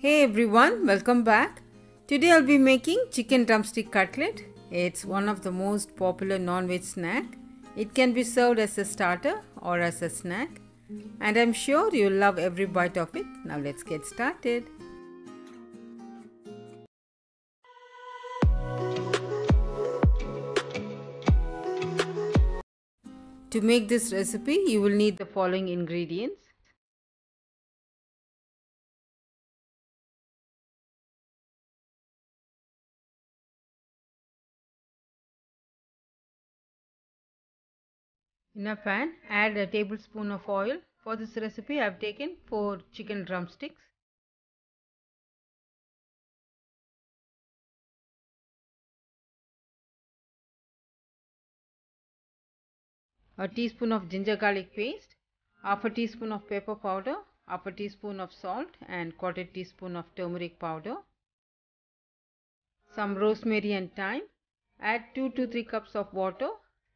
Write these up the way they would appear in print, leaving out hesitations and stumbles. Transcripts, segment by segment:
Hey everyone, welcome back. Today I'll be making chicken drumstick cutlet. It's one of the most popular non-veg snack. It can be served as a starter or as a snack. And I'm sure you'll love every bite of it. Now let's get started. To make this recipe, you will need the following ingredients. In a pan, add a tablespoon of oil. For this recipe, I have taken 4 chicken drumsticks. A teaspoon of ginger garlic paste, half a teaspoon of pepper powder, half a teaspoon of salt and 1/4 teaspoon of turmeric powder. Some rosemary and thyme. Add 2 to 3 cups of water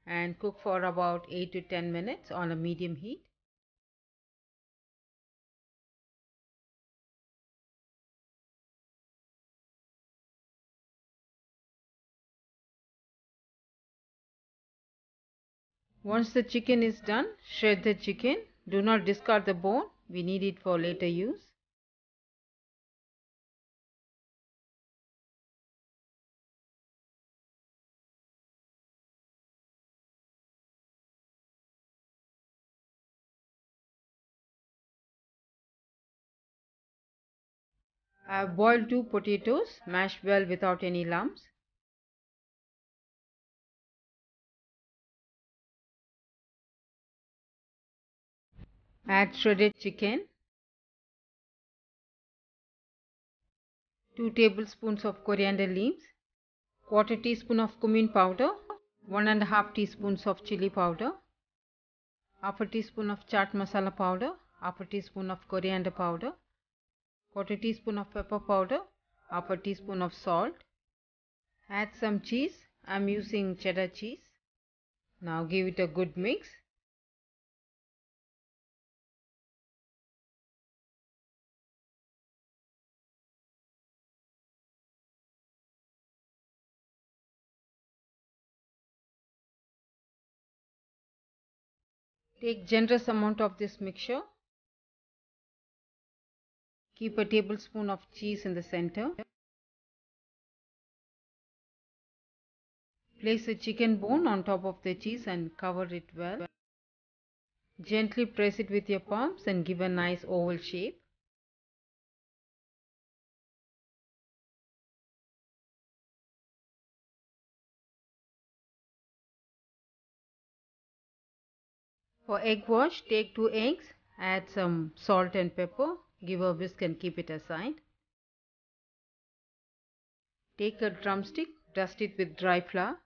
and cook for about 8 to 10 minutes on a medium heat. Once the chicken is done, shred the chicken. Do not discard the bone. We need it for later use. I have boiled 2 potatoes, mashed well without any lumps. Add shredded chicken, 2 tablespoons of coriander leaves, 1/4 teaspoon of cumin powder, 1½ teaspoons of chili powder, half a teaspoon of chaat masala powder, half a teaspoon of coriander powder, 1/4 teaspoon of pepper powder, half a teaspoon of salt. Add some cheese. I am using cheddar cheese. Now give it a good mix. Take generous amount of this mixture. Keep a tablespoon of cheese in the center. Place a chicken bone on top of the cheese and cover it well. Gently press it with your palms and give a nice oval shape. For egg wash, take 2 eggs, add some salt and pepper, give a whisk and keep it aside. Take a drumstick, dust it with dry flour.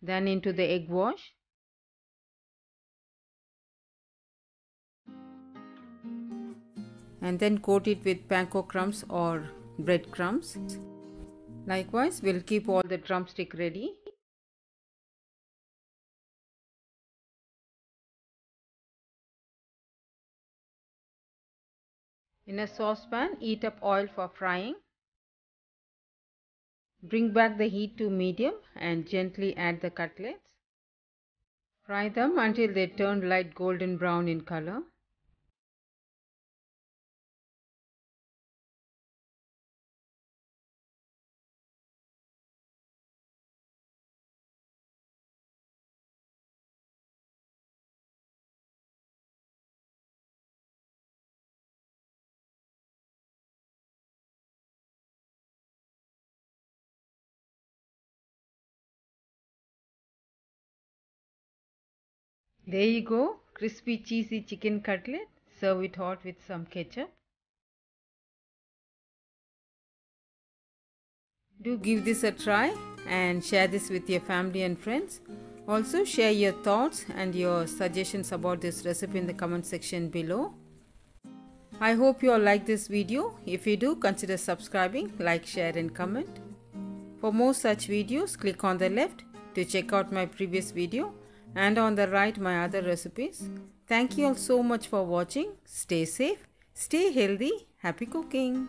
Then into the egg wash. And then coat it with panko crumbs or breadcrumbs. Likewise, we'll keep all the drumstick ready. In a saucepan, heat up oil for frying. Bring back the heat to medium and gently add the cutlets. Fry them until they turn light golden brown in color. There you go, crispy cheesy chicken cutlet. Serve it hot with some ketchup. Do give this a try and share this with your family and friends. Also share your thoughts and your suggestions about this recipe in the comment section below. I hope you all like this video. If you do, consider subscribing, like, share and comment. For more such videos, click on the left to check out my previous video and on the right my other recipes. Thank you all so much for watching. Stay safe, stay healthy, happy cooking.